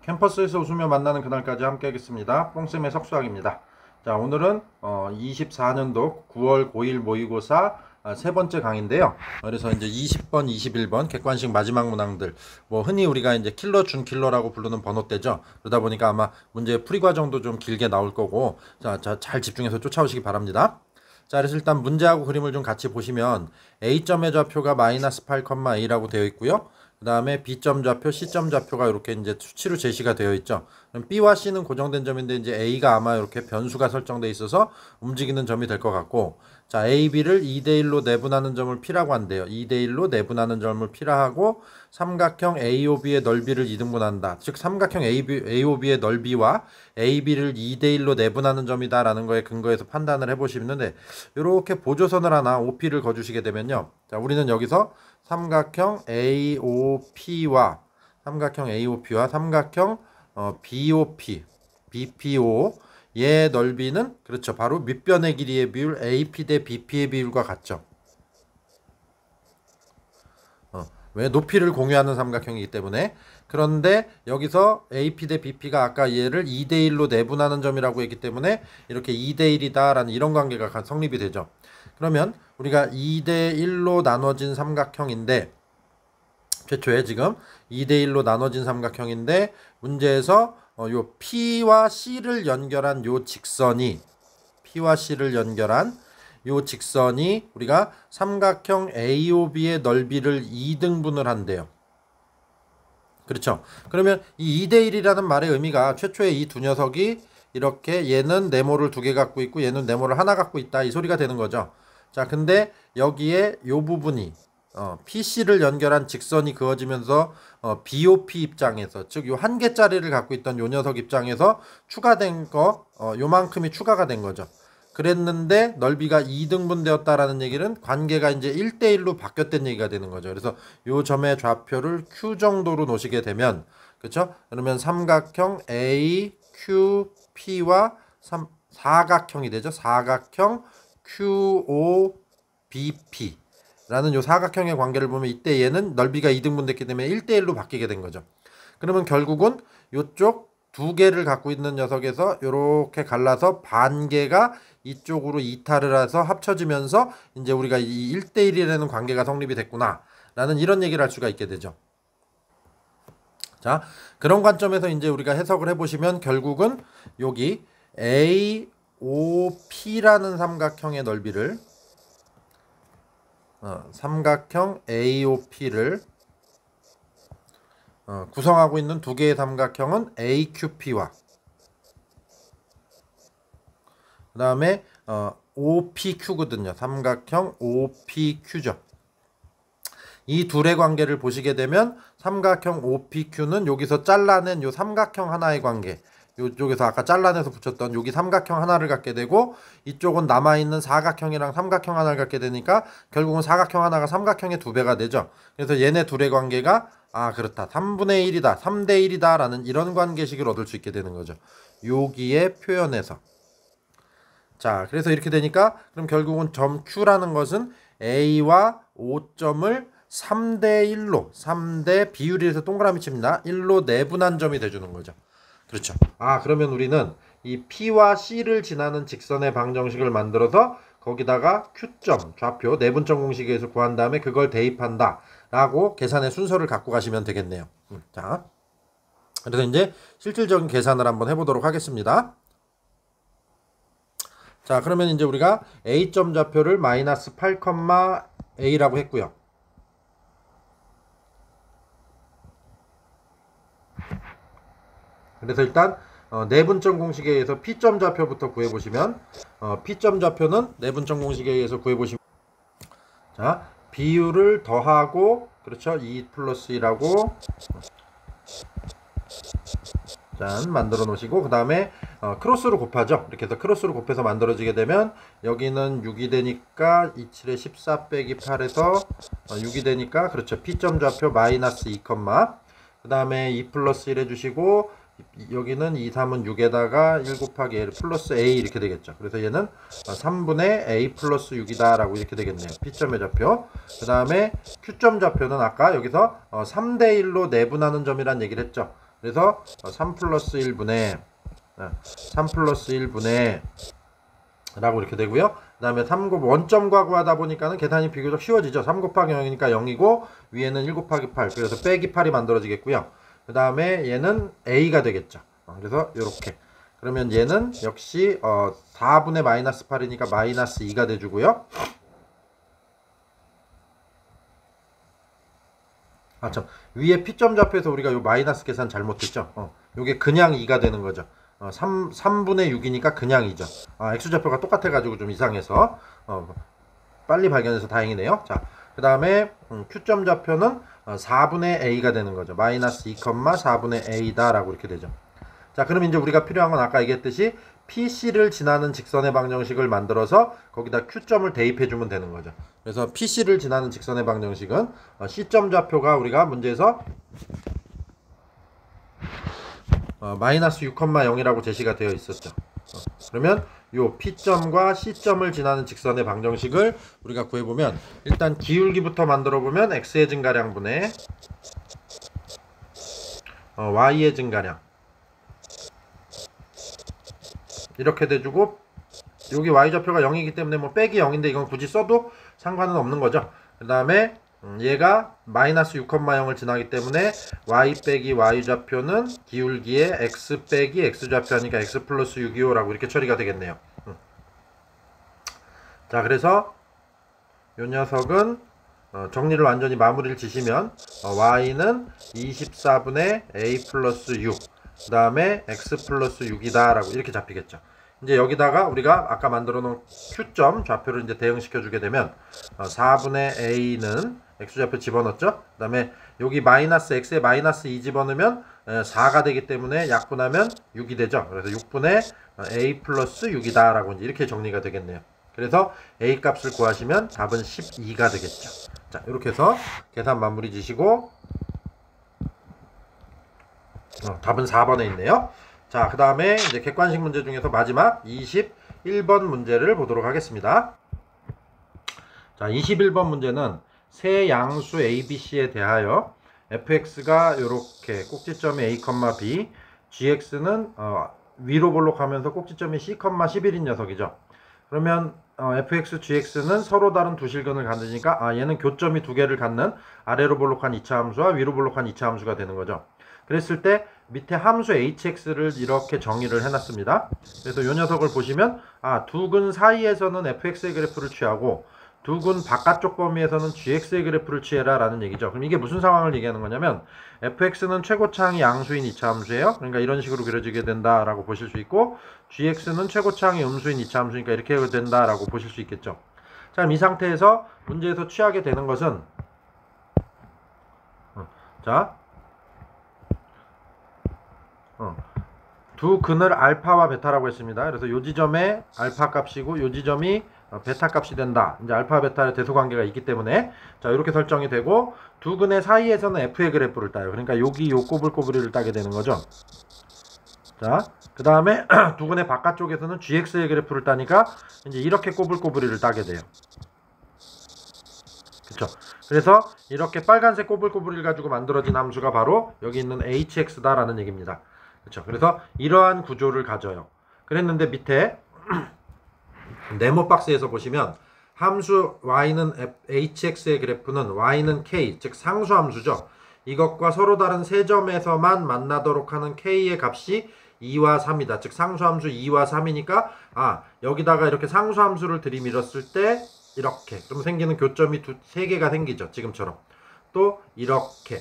캠퍼스에서 웃으며 만나는 그날까지 함께 하겠습니다. 뽕쌤의 석수학입니다. 자, 오늘은 24년도 9월 고1 모의고사 세 번째 강인데요. 그래서 이제 20번, 21번 객관식 마지막 문항들, 뭐 흔히 우리가 이제 킬러 준 킬러라고 부르는 번호대죠. 그러다 보니까 아마 문제 풀이 과정도 좀 길게 나올 거고, 자, 잘 집중해서 쫓아오시기 바랍니다. 자, 그래서 일단 문제하고 그림을 좀 같이 보시면 A점의 좌표가 마이너스 8,A라고 되어 있고요. 그 다음에 B점 좌표, C점 좌표가 이렇게 이제 수치로 제시가 되어 있죠. 그럼 B와 C는 고정된 점인데 이제 A가 아마 이렇게 변수가 설정되어 있어서 움직이는 점이 될 것 같고, 자, A, B를 2대1로 내분하는 점을 P라고 한대요. 2대1로 내분하는 점을 P라 하고, 삼각형 AOB의 넓이를 2등분한다. 즉 삼각형 AOB의 넓이와 AB를 2대1로 내분하는 점이다 라는 거에 근거해서 판단을 해보시는데, 이렇게 보조선을 하나 OP를 거주시게 되면요, 자, 우리는 여기서 삼각형 AOP와 삼각형 BOP, BPO 얘의 넓이는 그렇죠, 바로 밑변의 길이의 비율 AP 대 BP의 비율과 같죠. 왜? 높이를 공유하는 삼각형이기 때문에. 그런데 여기서 AP 대 BP가 아까 얘를 2대1로 내분하는 점이라고 했기 때문에 이렇게 2대1이다 라는 이런 관계가 성립이 되죠. 그러면 우리가 2대1로 나눠진 삼각형인데, 최초에 지금 2대1로 나눠진 삼각형인데, 문제에서 요 P와 C를 연결한 요 직선이, P와 C를 연결한 요 직선이 우리가 삼각형 AOB의 넓이를 2등분을 한대요. 그렇죠. 그러면 이 2대1이라는 말의 의미가 최초에 이 두 녀석이 이렇게 얘는 네모를 두 개 갖고 있고 얘는 네모를 하나 갖고 있다, 이 소리가 되는 거죠. 자, 근데 여기에 요 부분이 PC를 연결한 직선이 그어지면서 BOP 입장에서, 즉 요 한 개짜리를 갖고 있던 요 녀석 입장에서 추가된 거 요만큼이 추가가 된 거죠. 그랬는데 넓이가 2등분 되었다라는 얘기는 관계가 이제 1대1로 바뀌었다는 얘기가 되는 거죠. 그래서 요 점의 좌표를 Q 정도로 놓으시게 되면, 그렇죠? 그러면 삼각형 AQP와 사각형이 되죠. 사각형 QOBP 라는 요 사각형의 관계를 보면 이때 얘는 넓이가 2등분 됐기 때문에 1대1로 바뀌게 된 거죠. 그러면 결국은 요쪽 두 개를 갖고 있는 녀석에서 요렇게 갈라서 반개가 이쪽으로 이탈을 해서 합쳐지면서 이제 우리가 이 1대1이라는 관계가 성립이 됐구나 라는 이런 얘기를 할 수가 있게 되죠. 자, 그런 관점에서 이제 우리가 해석을 해보시면 결국은 여기 AOP라는 삼각형의 넓이를 삼각형 AOP를 구성하고 있는 두 개의 삼각형은 AQP와 그 다음에 OPQ거든요. 삼각형 OPQ죠. 이 둘의 관계를 보시게 되면 삼각형 OPQ는 여기서 잘라낸 요 삼각형 하나의 관계, 이쪽에서 아까 잘라내서 붙였던 여기 삼각형 하나를 갖게 되고, 이쪽은 남아있는 사각형이랑 삼각형 하나를 갖게 되니까 결국은 사각형 하나가 삼각형의 2배가 되죠. 그래서 얘네 둘의 관계가 그렇다, 3분의 1이다, 3대 1이다 라는 이런 관계식을 얻을 수 있게 되는 거죠. 여기에 표현해서. 자, 그래서 이렇게 되니까 그럼 결국은 점 Q라는 것은 A와 O점을 3대1로, 3대 비율에서 동그라미 칩니다. 1로 내분한 점이 돼주는 거죠. 그렇죠. 그러면 우리는 이 P와 C를 지나는 직선의 방정식을 만들어서 거기다가 Q점, 좌표, 내분점 공식에 의해서 구한 다음에 그걸 대입한다 라고 계산의 순서를 갖고 가시면 되겠네요. 자, 그래서 이제 실질적인 계산을 한번 해보도록 하겠습니다. 자, 그러면 이제 우리가 A점 좌표를 마이너스 8,A라고 했고요. 그래서 일단 내분점 공식에 의해서 P점 좌표부터 구해보시면, P점 좌표는 내분점 공식에 의해서 구해보시면, 자, 비율을 더하고, 그렇죠, 2 플러스 2라고 짠 만들어 놓으시고, 그 다음에 크로스로 곱하죠. 이렇게 해서 크로스로 곱해서 만들어지게 되면 여기는 6이 되니까 27에 14 빼기 8에서 6이 되니까, 그렇죠, P점 좌표 마이너스 2, 그 다음에 2 플러스 1 해주시고, 여기는 2, 3은 6에다가 1 곱하기 L 플러스 A 이렇게 되겠죠. 그래서 얘는 3분의 A 플러스 6이다 라고 이렇게 되겠네요. P점의 좌표. 그 다음에 Q점 좌표는 아까 여기서 3대1로 내분하는 점이란 얘기를 했죠. 그래서 3 플러스 1분의 3 플러스 1분의 라고 이렇게 되고요. 그 다음에 3 원점과 구하다 보니까는 계산이 비교적 쉬워지죠. 3 곱하기 0이니까 0이고 위에는 1 곱하기 8 그래서 빼기 8이 만들어지겠고요. 그 다음에 얘는 a가 되겠죠. 그래서 이렇게 그러면 얘는 역시 4분의 마이너스 8이니까 마이너스 2가 돼주고요. 참 위에 P점 좌표에서 우리가 요 마이너스 계산 잘못했죠. 요게 그냥 2가 되는 거죠. 3분의 6이니까 그냥 2죠. X좌표가 똑같아가지고 좀 이상해서 빨리 발견해서 다행이네요. 자, 그 다음에 Q점 좌표는 4분의 A가 되는 거죠. 마이너스 2, 4분의 A다 라고 이렇게 되죠. 자, 그럼 이제 우리가 필요한 건 아까 얘기했듯이 PC를 지나는 직선의 방정식을 만들어서 거기다 Q점을 대입해주면 되는 거죠. 그래서 PC를 지나는 직선의 방정식은 C점 좌표가 우리가 문제에서 마이너스 6,0이라고 제시가 되어 있었죠. 그러면 요 P점과 C점을 지나는 직선의 방정식을 우리가 구해보면 일단 기울기부터 만들어보면 X의 증가량분의 Y의 증가량 이렇게 돼주고 여기 Y좌표가 0이기 때문에 뭐 빼기 0인데 이건 굳이 써도 상관은 없는 거죠. 그 다음에 얘가 마이너스 6,0을 지나기 때문에 y 빼기 y좌표는 기울기에 x 빼기 x좌표 하니까 x 플러스 625라고 이렇게 처리가 되겠네요. 자, 그래서 요 녀석은 정리를 완전히 마무리를 지시면 y는 24분의 a 플러스 6 그 다음에 x 플러스 6이다 라고 이렇게 잡히겠죠. 이제 여기다가 우리가 아까 만들어 놓은 Q점 좌표를 이제 대응시켜 주게 되면 4분의 A는 X좌표 집어넣었죠. 그 다음에 여기 마이너스 X에 마이너스 2 집어넣으면 4가 되기 때문에 약분하면 6이 되죠. 그래서 6분의 A 플러스 6이다 라고 이제 이렇게 정리가 되겠네요. 그래서 A 값을 구하시면 답은 12가 되겠죠. 자, 이렇게 해서 계산 마무리 지시고 답은 4번에 있네요. 자, 그 다음에 이제 객관식 문제 중에서 마지막 21번 문제를 보도록 하겠습니다. 자, 21번 문제는 세 양수 ABC에 대하여 fx가 이렇게 꼭지점이 a, b, gx는 위로 볼록하면서 꼭지점이 c, 11인 녀석이죠. 그러면 fx, gx는 서로 다른 두 실근을 갖으니까 얘는 교점이 두 개를 갖는 아래로 볼록한 2차 함수와 위로 볼록한 2차 함수가 되는 거죠. 그랬을 때 밑에 함수 hx를 이렇게 정의를 해놨습니다. 그래서 이 녀석을 보시면 두 근 사이에서는 fx의 그래프를 취하고 두 근 바깥쪽 범위에서는 gx의 그래프를 취해라 라는 얘기죠. 그럼 이게 무슨 상황을 얘기하는 거냐면 fx는 최고차항이 양수인 2차 함수예요. 그러니까 이런 식으로 그려지게 된다라고 보실 수 있고 gx는 최고차항이 음수인 2차 함수니까 이렇게 된다라고 보실 수 있겠죠. 자, 그럼 이 상태에서 문제에서 취하게 되는 것은 두 근을 알파와 베타라고 했습니다. 그래서 요 지점에 알파 값이고 요 지점이 베타 값이 된다. 이제 알파 베타의 대소 관계가 있기 때문에 자, 이렇게 설정이 되고 두 근의 사이에서는 f의 그래프를 따요. 그러니까 여기 요 꼬불꼬부리를 따게 되는 거죠. 자, 그 다음에 두 근의 바깥쪽에서는 gx의 그래프를 따니까 이제 이렇게 꼬불꼬부리를 따게 돼요. 그쵸? 그래서 이렇게 빨간색 꼬불꼬부리를 가지고 만들어진 함수가 바로 여기 있는 hx다 라는 얘기입니다. 그쵸? 그래서 이러한 구조를 가져요. 그랬는데 밑에 네모 박스에서 보시면 함수 y는 hx의 그래프는 y는 k, 즉 상수함수죠. 이것과 서로 다른 세 점에서만 만나도록 하는 k의 값이 2와 3이다. 즉 상수함수 2와 3이니까 여기다가 이렇게 상수함수를 들이밀었을 때 이렇게 그럼 생기는 교점이 세 개가 생기죠. 지금처럼 또 이렇게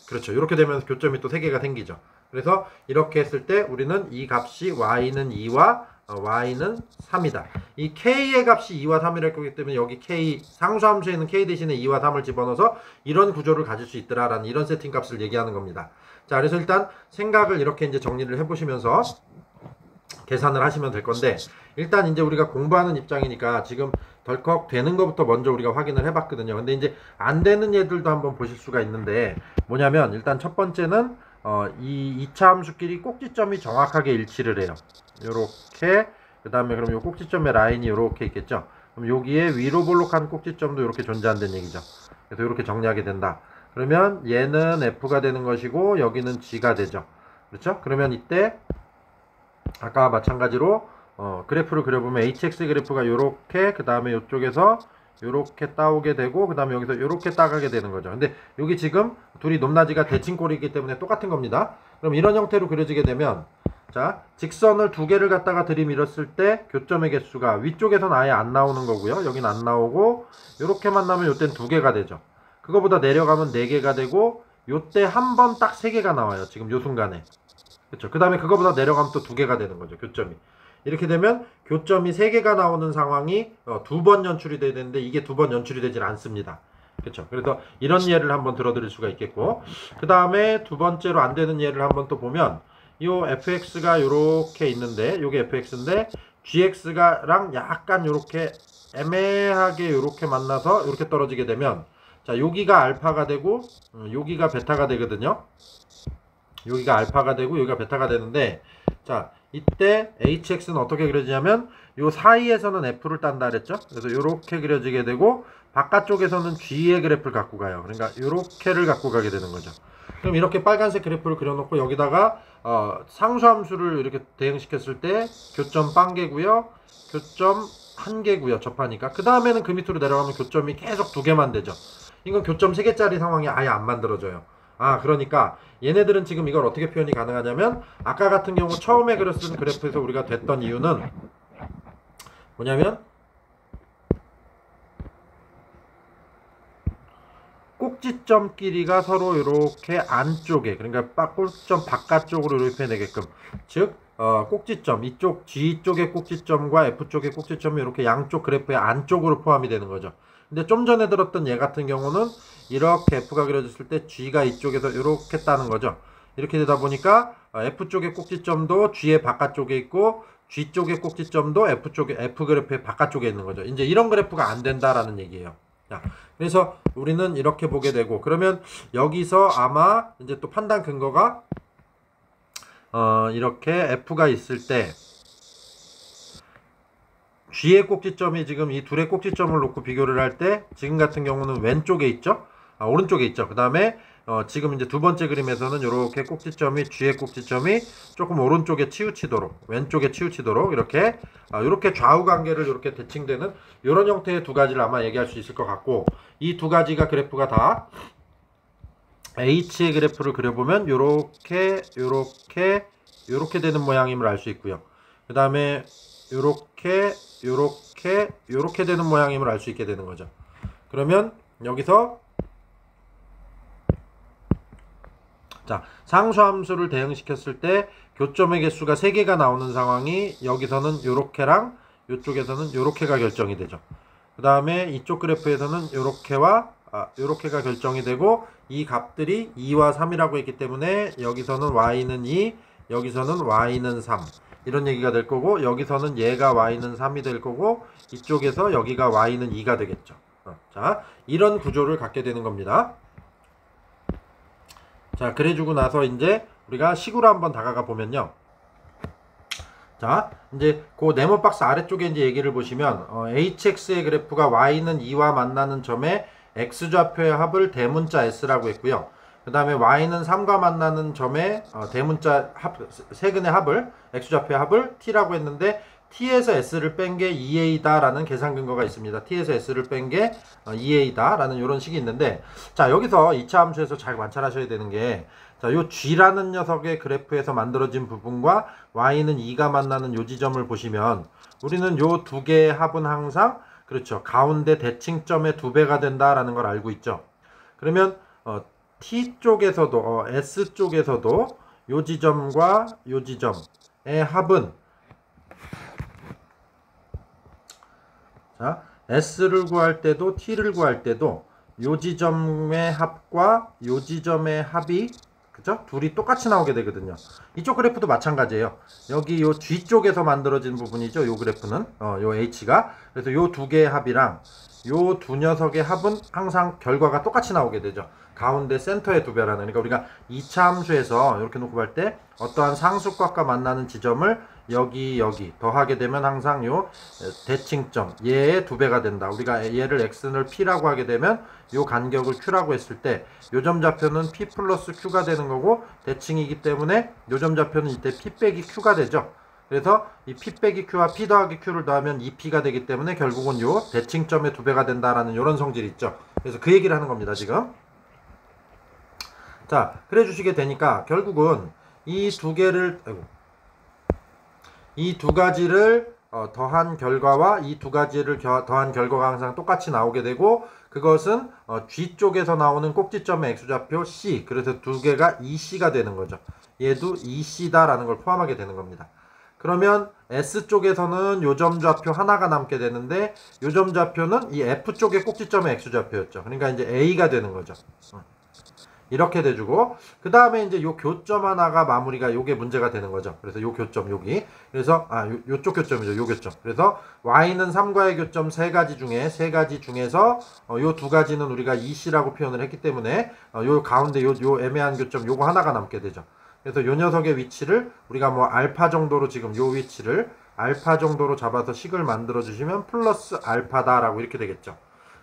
그렇죠. 이렇게 되면 교점이 또 세 개가 생기죠. 그래서 이렇게 했을 때 우리는 이 값이 y는 2와 y는 3이다. 이 k의 값이 2와 3이랄 거기 때문에 여기 k 상수함수에는 k 대신에 2와 3을 집어넣어서 이런 구조를 가질 수 있더라라는 이런 세팅 값을 얘기하는 겁니다. 자, 그래서 일단 생각을 이렇게 이제 정리를 해보시면서 계산을 하시면 될 건데 일단 이제 우리가 공부하는 입장이니까 지금 덜컥 되는 것부터 먼저 우리가 확인을 해봤거든요. 근데 이제 안 되는 얘들도 한번 보실 수가 있는데 뭐냐면 일단 첫 번째는 이 2차 함수끼리 꼭지점이 정확하게 일치를 해요. 요렇게 그 다음에 그럼 요 꼭지점의 라인이 요렇게 있겠죠. 그럼 여기에 위로 볼록한 꼭지점도 이렇게 존재한다는 얘기죠. 그래서 이렇게 정리하게 된다. 그러면 얘는 f가 되는 것이고 여기는 g가 되죠. 그렇죠? 그러면 이때 아까 마찬가지로 그래프를 그려보면 hx 그래프가 요렇게 그 다음에 요쪽에서 요렇게 따오게 되고 그 다음에 여기서 요렇게 따가게 되는 거죠. 근데 여기 지금 둘이 높낮이가 대칭꼴이기 때문에 똑같은 겁니다. 그럼 이런 형태로 그려지게 되면 자, 직선을 두 개를 갖다가 들이밀었을 때 교점의 개수가 위쪽에서는 아예 안 나오는 거고요. 여긴 안 나오고 요렇게만 나면 요땐 두 개가 되죠. 그거보다 내려가면 네 개가 되고 요때 한 번 딱 세 개가 나와요. 지금 요 순간에. 그렇죠. 그 다음에 그거보다 내려가면 또 두 개가 되는 거죠. 교점이. 이렇게 되면 교점이 3개가 나오는 상황이 두 번 연출이 돼야 되는데 이게 두 번 연출이 되질 않습니다. 그렇죠. 그래서 이런 예를 한번 들어드릴 수가 있겠고 그 다음에 두 번째로 안 되는 예를 한번 또 보면 요 fx가 요렇게 있는데 요게 fx인데 gx가랑 약간 요렇게 애매하게 요렇게 만나서 요렇게 떨어지게 되면 자 여기가 알파가 되고 여기가 베타가 되거든요. 여기가 알파가 되고 여기가 베타가 되는데 자 이때 hx는 어떻게 그려지냐면 요 사이에서는 f를 딴다 그랬죠. 그래서 요렇게 그려지게 되고 바깥쪽에서는 g의 그래프를 갖고 가요. 그러니까 요렇게를 갖고 가게 되는 거죠. 그럼 이렇게 빨간색 그래프를 그려놓고 여기다가 상수함수를 이렇게 대응시켰을 때 교점 빵개고요. 교점 한 개고요. 접하니까. 그 다음에는 그 밑으로 내려가면 교점이 계속 두 개만 되죠. 이건 교점 3개짜리 상황이 아예 안 만들어져요. 그러니까 얘네들은 지금 이걸 어떻게 표현이 가능하냐면 아까 같은 경우 처음에 그렸던 그래프에서 우리가 됐던 이유는 뭐냐면 꼭지점 길이가 서로 이렇게 안쪽에 그러니까 꼭지점 바깥쪽으로 이렇게 되게끔 즉 꼭지점 이쪽 G 쪽의 꼭지점과 F 쪽의 꼭지점이 이렇게 양쪽 그래프의 안쪽으로 포함이 되는 거죠. 근데 좀 전에 들었던 얘 같은 경우는 이렇게 F가 그려졌을 때 G가 이쪽에서 이렇게 따는 거죠. 이렇게 되다 보니까 F 쪽의 꼭지점도 G의 바깥쪽에 있고 G 쪽의 꼭지점도 F 그래프의 바깥쪽에 있는 거죠. 이제 이런 그래프가 안 된다라는 얘기예요. 자, 그래서 우리는 이렇게 보게 되고 그러면 여기서 아마 이제 또 판단 근거가 이렇게 F가 있을 때 G의 꼭지점이 지금 이 둘의 꼭지점을 놓고 비교를 할 때 지금 같은 경우는 왼쪽에 있죠. 오른쪽에 있죠. 그 다음에 지금 이제 두 번째 그림에서는 이렇게 꼭지점이 G의 꼭지점이 조금 오른쪽에 치우치도록 왼쪽에 치우치도록 이렇게 좌우 관계를 이렇게 대칭되는 이런 형태의 두 가지를 아마 얘기할 수 있을 것 같고 이 두 가지가 그래프가 다 H의 그래프를 그려보면 요렇게 되는 모양임을 알 수 있고요. 그 다음에 요렇게 되는 모양임을 알 수 있게 되는 거죠. 그러면 여기서 자 상수함수를 대응시켰을 때 교점의 개수가 3개가 나오는 상황이 여기서는 요렇게랑 이쪽에서는 요렇게가 결정이 되죠. 그 다음에 이쪽 그래프에서는 요렇게가 결정이 되고 이 값들이 2와 3이라고 했기 때문에 여기서는 y는 2 여기서는 y는 3 이런 얘기가 될 거고 여기서는 얘가 y는 3이 될 거고 이쪽에서 여기가 y는 2가 되겠죠. 자 이런 구조를 갖게 되는 겁니다. 자 그래주고 나서 이제 우리가 식으로 한번 다가가 보면요. 자 이제 그 네모 박스 아래쪽에 이제 얘기를 보시면 hx의 그래프가 y는 2와 만나는 점에 x좌표의 합을 대문자 s라고 했고요. 그 다음에 y는 3과 만나는 점에 대문자 세근의 합을 x좌표의 합을 t라고 했는데 t에서 s를 뺀 게 2a다 라는 계산 근거가 있습니다. t에서 s를 뺀 게 2a다 라는 이런 식이 있는데 자 여기서 2차 함수에서 잘 관찰하셔야 되는 게 자, 요 g라는 녀석의 그래프에서 만들어진 부분과 y는 2가 만나는 요 지점을 보시면 우리는 요 두 개의 합은 항상 그렇죠. 가운데 대칭점의 2배가 된다라는 걸 알고 있죠. 그러면 t 쪽에서도 s 쪽에서도 요 지점과 요 지점의 합은 자, s를 구할 때도 t를 구할 때도 요 지점의 합과 요 지점의 합이 그죠? 둘이 똑같이 나오게 되거든요. 이쪽 그래프도 마찬가지예요. 여기 요 G쪽에서 만들어진 부분이죠. 요 그래프는 요 H가 그래서 요 두 개의 합이랑 요 두 녀석의 합은 항상 결과가 똑같이 나오게 되죠. 가운데 센터의 2배라는 그러니까 우리가 2차 함수에서 이렇게 놓고 볼 때 어떠한 상수값과 만나는 지점을 여기 더하게 되면 항상 요 대칭점 얘의 2배가 된다. 우리가 얘를 x를 p라고 하게 되면 요 간격을 q라고 했을 때 요점 좌표는 p 플러스 q가 되는 거고 대칭이기 때문에 요점 좌표는 이때 p 빼기 q가 되죠. 그래서 이 p 빼기 q와 p 더하기 q를 더하면 2p가 되기 때문에 결국은 요 대칭점의 2배가 된다라는 요런 성질이 있죠. 그래서 그 얘기를 하는 겁니다, 지금. 자, 그래 주시게 되니까 결국은 이 두 가지를 더한 결과와 이 두 가지를 더한 결과가 항상 똑같이 나오게 되고 그것은 G 쪽에서 나오는 꼭지점의 x좌표 C, 그래서 두 개가 EC가 되는 거죠. 얘도 EC다라는 걸 포함하게 되는 겁니다. 그러면 S 쪽에서는 요점 좌표 하나가 남게 되는데 요점 좌표는 이 F 쪽의 꼭지점의 x좌표였죠. 그러니까 이제 A가 되는 거죠. 이렇게 돼주고 그 다음에 이제 요 교점 하나가 마무리가 요게 문제가 되는 거죠. 그래서 요 교점 여기 그래서 요쪽 교점이죠. 요 교점. 그래서 y는 3과의 교점 세 가지 중에서 요 두 가지는 우리가 EC라고 표현을 했기 때문에 요 가운데 요 애매한 교점 요거 하나가 남게 되죠. 그래서 요 녀석의 위치를 우리가 뭐 알파 정도로 지금 요 위치를 알파 정도로 잡아서 식을 만들어 주시면 플러스 알파다라고 이렇게 되겠죠.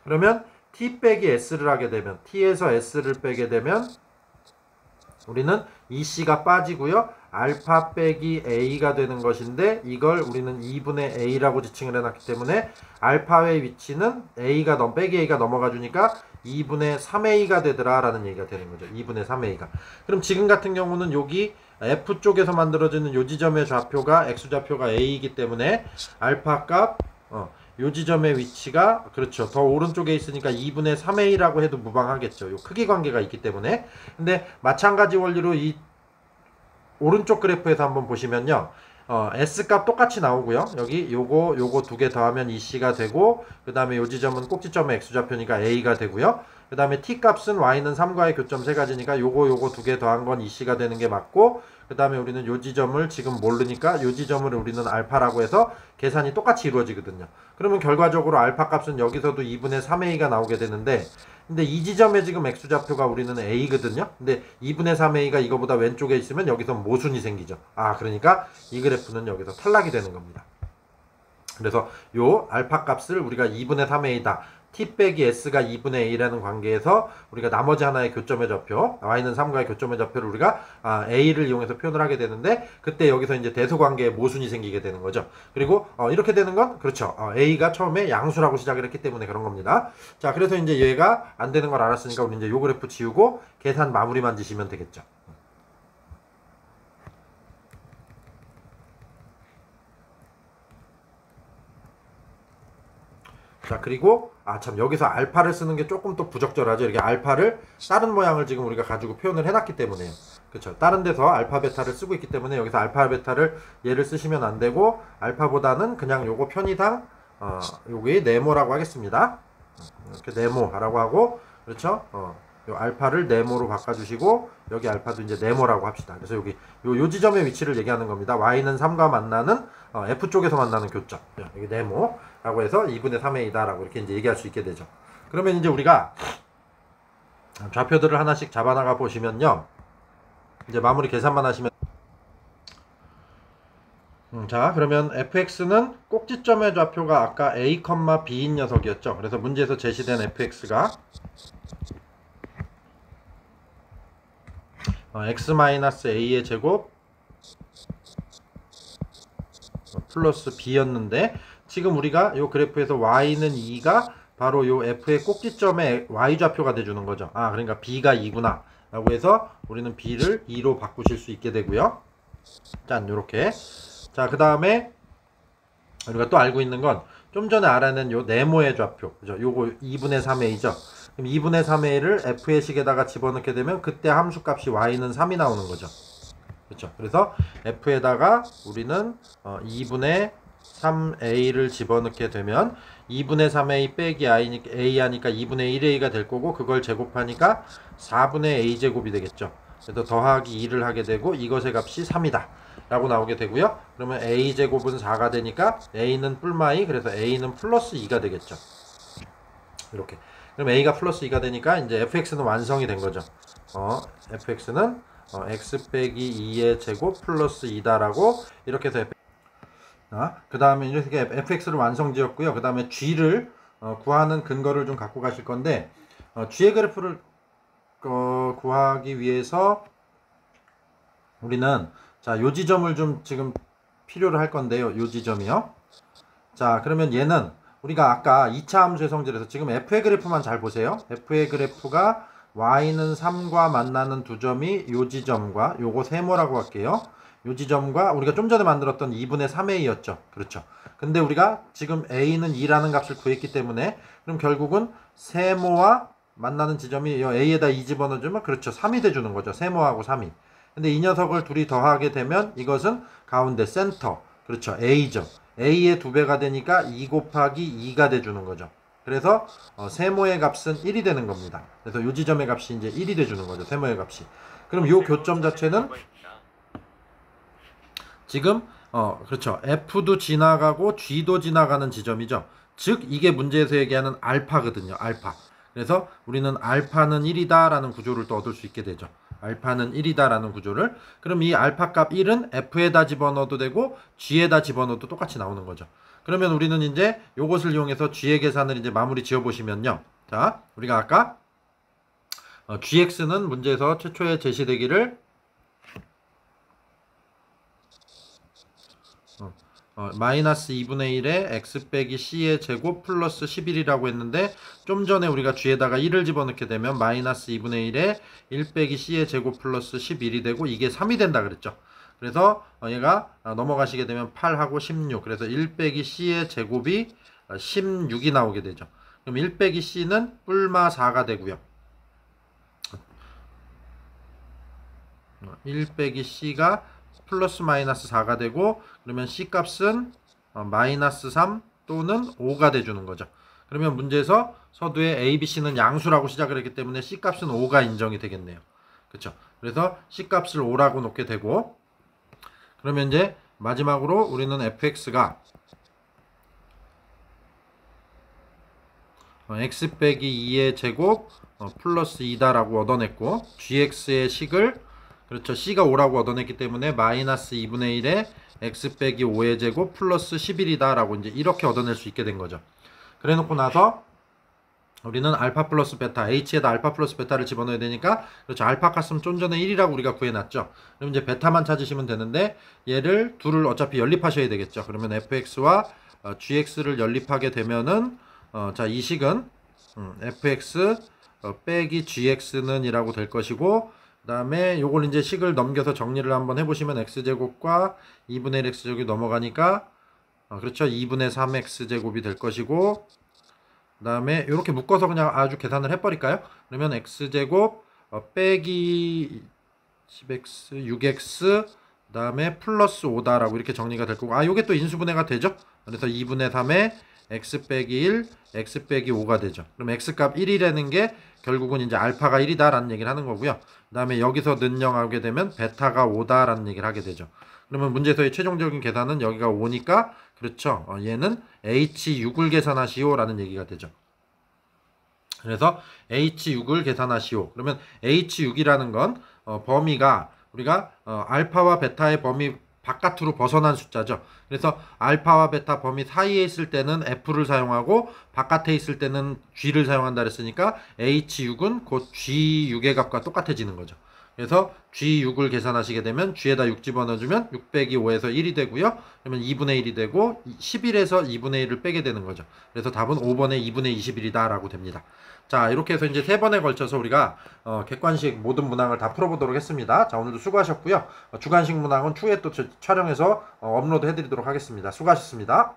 그러면 t 빼기 s를 하게 되면 t에서 s를 빼게 되면 우리는 EC가 빠지고요. 알파 빼기 a가 되는 것인데 이걸 우리는 2분의 a라고 지칭을 해놨기 때문에 알파의 위치는 빼기 a가 넘어가 주니까 2분의 3a가 되더라 라는 얘기가 되는 거죠. 2분의 3a가. 그럼 지금 같은 경우는 여기 f 쪽에서 만들어지는 요 지점의 좌표가 x좌표가 a이기 때문에 알파 값 요 지점의 위치가 그렇죠. 더 오른쪽에 있으니까 2분의 3a라고 해도 무방하겠죠. 요 크기 관계가 있기 때문에. 근데 마찬가지 원리로 이 오른쪽 그래프에서 한번 보시면요. S 값 똑같이 나오고요. 여기 요거 두 개 더하면 EC가 되고 그 다음에 요 지점은 꼭지점의 x좌표니까 a가 되고요. 그 다음에 t 값은 y는 3과의 교점 세 가지니까 요거 두 개 더한 건 EC가 되는 게 맞고 그 다음에 우리는 요 지점을 지금 모르니까 요 지점을 우리는 알파라고 해서 계산이 똑같이 이루어지거든요. 그러면 결과적으로 알파 값은 여기서도 2분의 3a가 나오게 되는데 근데 이 지점에 지금 x좌표가 우리는 a거든요. 근데 2분의 3a가 이거보다 왼쪽에 있으면 여기서 모순이 생기죠. 그러니까 이 그래프는 여기서 탈락이 되는 겁니다. 그래서 요 알파 값을 우리가 2분의 3a다. t 빼기 s가 2분의 a라는 관계에서 우리가 나머지 하나의 교점의 좌표 y는 3과의 교점의 좌표를 우리가 a를 이용해서 표현을 하게 되는데 그때 여기서 이제 대소관계에 모순이 생기게 되는 거죠. 그리고 이렇게 되는 건 그렇죠. a가 처음에 양수라고 시작을 했기 때문에 그런 겁니다. 자, 그래서 이제 얘가 안 되는 걸 알았으니까 우리 이제 요 그래프 지우고 계산 마무리만 지시면 되겠죠. 자, 그리고 참 여기서 알파를 쓰는 게 조금 또 부적절하죠. 이렇게 알파를 다른 모양을 지금 우리가 가지고 표현을 해놨기 때문에요. 그렇죠. 다른 데서 알파 베타를 쓰고 있기 때문에 여기서 알파 베타를 얘를 쓰시면 안 되고 알파보다는 그냥 요거 편의상 요게 네모라고 하겠습니다. 이렇게 네모라고 하고 그렇죠. 요 알파를 네모로 바꿔주시고 여기 알파도 이제 네모라고 합시다. 그래서 여기 요 지점의 위치를 얘기하는 겁니다. y는 3과 만나는 f 쪽에서 만나는 교점 여기 네모라고 해서 2분의 3a다 라고 이렇게 이제 얘기할 수 있게 되죠. 그러면 이제 우리가 좌표들을 하나씩 잡아나가 보시면요. 이제 마무리 계산만 하시면 자, 그러면 fx는 꼭지점의 좌표가 아까 a, b인 녀석이었죠. 그래서 문제에서 제시된 fx가 x-a의 제곱 플러스 b였는데 지금 우리가 요 그래프에서 y는 2가 바로 요 f의 꼭지점의 y좌표가 돼주는 거죠. 그러니까 b가 2구나 라고 해서 우리는 b를 2로 바꾸실 수 있게 되고요. 짠, 요렇게. 자, 그 다음에 우리가 또 알고 있는 건 좀 전에 알아낸 요 네모의 좌표, 그죠? 요거 2분의 3a죠. 그럼 2분의 3a를 f의 식에다가 집어넣게 되면 그때 함수값이 y는 3이 나오는 거죠. 그렇죠? 그래서 f에다가 우리는 2분의 3a를 집어넣게 되면 2분의 3a 빼기 a 하니까 2분의 1a가 될 거고 그걸 제곱하니까 4분의 a제곱이 되겠죠. 그래서 더하기 2를 하게 되고 이것의 값이 3이다 라고 나오게 되고요. 그러면 a제곱은 4가 되니까 a는 뿔마이, 그래서 a는 플러스 2가 되겠죠. 이렇게. 그럼 a가 플러스 2가 되니까 이제 fx는 완성이 된 거죠. fx는 x 빼기 2의 제곱 플러스 2다라고 이렇게 해서 그 다음에 이렇게 fx를 완성지었고요. 그 다음에 g를 구하는 근거를 좀 갖고 가실 건데, g의 그래프를 구하기 위해서 우리는 자, 요 지점을 좀 지금 필요로 할 건데요. 요 지점이요. 자, 그러면 얘는 우리가 아까 2차 함수의 성질에서 지금 f의 그래프만 잘 보세요. f의 그래프가 y는 3과 만나는 두 점이 요 지점과 요거 세모라고 할게요. 요 지점과 우리가 좀 전에 만들었던 2분의 3a였죠. 그렇죠. 근데 우리가 지금 a는 2라는 값을 구했기 때문에 그럼 결국은 세모와 만나는 지점이 요 a에다 2 집어넣어주면 그렇죠. 3이 돼주는 거죠. 세모하고 3이. 근데 이 녀석을 둘이 더하게 되면 이것은 가운데 센터. 그렇죠. a죠. a의 2배가 되니까 2 곱하기 2가 돼주는 거죠. 그래서 세모의 값은 1이 되는 겁니다. 그래서 요 지점의 값이 이제 1이 돼주는 거죠. 세모의 값이. 그럼 요 교점 자체는 지금 그렇죠. F도 지나가고 G도 지나가는 지점이죠. 즉 이게 문제에서 얘기하는 알파거든요. 알파. 그래서 우리는 알파는 1이다 라는 구조를 또 얻을 수 있게 되죠. 알파는 1이다 라는 구조를. 그럼 이 알파 값 1은 F에다 집어넣어도 되고 G에다 집어넣어도 똑같이 나오는 거죠. 그러면 우리는 이제 요것을 이용해서 G의 계산을 이제 마무리 지어 보시면요. 자, 우리가 아까 GX는 문제에서 최초에 제시되기를 마이너스 2분의 1에 x 빼기 c의 제곱 플러스 11이라고 했는데 좀 전에 우리가 g에다가 1을 집어넣게 되면 마이너스 2분의 1에 1 빼기 c의 제곱 플러스 11이 되고 이게 3이 된다 그랬죠. 그래서 얘가 넘어가시게 되면 8하고 16, 그래서 1 빼기 c의 제곱이 16이 나오게 되죠. 그럼 1 빼기 c는 뿔마 4가 되고요. 1 빼기 c가 플러스 마이너스 4가 되고, 그러면 c 값은 마이너스 3 또는 5가 돼주는 거죠. 그러면 문제에서 서두에 a, b, c는 양수라고 시작을 했기 때문에 c 값은 5가 인정이 되겠네요. 그렇죠. 그래서 c 값을 5라고 놓게 되고, 그러면 이제 마지막으로 우리는 fx가 x 빼기 2의 제곱 플러스 2다라고 얻어냈고, gx의 식을 그렇죠. c가 5라고 얻어냈기 때문에 마이너스 2분의 1에 x 빼기 5의 제곱 플러스 11이다 라고 이제 이렇게 얻어낼 수 있게 된 거죠. 그래 놓고 나서 우리는 알파 플러스 베타, h에다 알파 플러스 베타를 집어넣어야 되니까, 그렇죠. 알파 값은 좀 전에 1이라고 우리가 구해놨죠. 그럼 이제 베타만 찾으시면 되는데, 얘를 둘을 어차피 연립하셔야 되겠죠. 그러면 fx와 gx를 연립하게 되면은 자, 이 식은 fx 빼기 gx는 이라고 될 것이고, 그 다음에 요걸 이제 식을 넘겨서 정리를 한번 해보시면 x제곱과 2분의 1 x제곱이 넘어가니까 그렇죠. 2분의 3 x제곱이 될 것이고, 그 다음에 이렇게 묶어서 그냥 아주 계산을 해버릴까요? 그러면 x제곱 빼기 10x 6x 그 다음에 플러스 5다라고 이렇게 정리가 될 거고, 요게 또 인수분해가 되죠. 그래서 2분의 3에 x 빼기 1 x 빼기 5가 되죠. 그럼 x값 1이라는 게 결국은 이제 알파가 1이다 라는 얘기를 하는 거고요. 그 다음에 여기서 는영하게 되면 베타가 5다 라는 얘기를 하게 되죠. 그러면 문제에서의 최종적인 계산은 여기가 5니까 그렇죠. 얘는 H6을 계산하시오 라는 얘기가 되죠. 그래서 H6을 계산하시오. 그러면 H6이라는 건 범위가 우리가 알파와 베타의 범위 바깥으로 벗어난 숫자죠. 그래서 알파와 베타 범위 사이에 있을 때는 F를 사용하고 바깥에 있을 때는 G를 사용한다 그랬으니까 H6은 곧 G6의 값과 똑같아지는 거죠. 그래서 G6을 계산하시게 되면 G에다 6 집어넣어주면 6 빼기 5에서 1이 되고요. 그러면 2분의 1이 되고 11에서 2분의 1을 빼게 되는 거죠. 그래서 답은 5번의 2분의 21이다 라고 됩니다. 자, 이렇게 해서 이제 3번에 걸쳐서 우리가 객관식 모든 문항을 다 풀어보도록 했습니다. 자, 오늘도 수고하셨고요. 주관식 문항은 추후에 또 촬영해서 업로드 해드리도록 하겠습니다. 수고하셨습니다.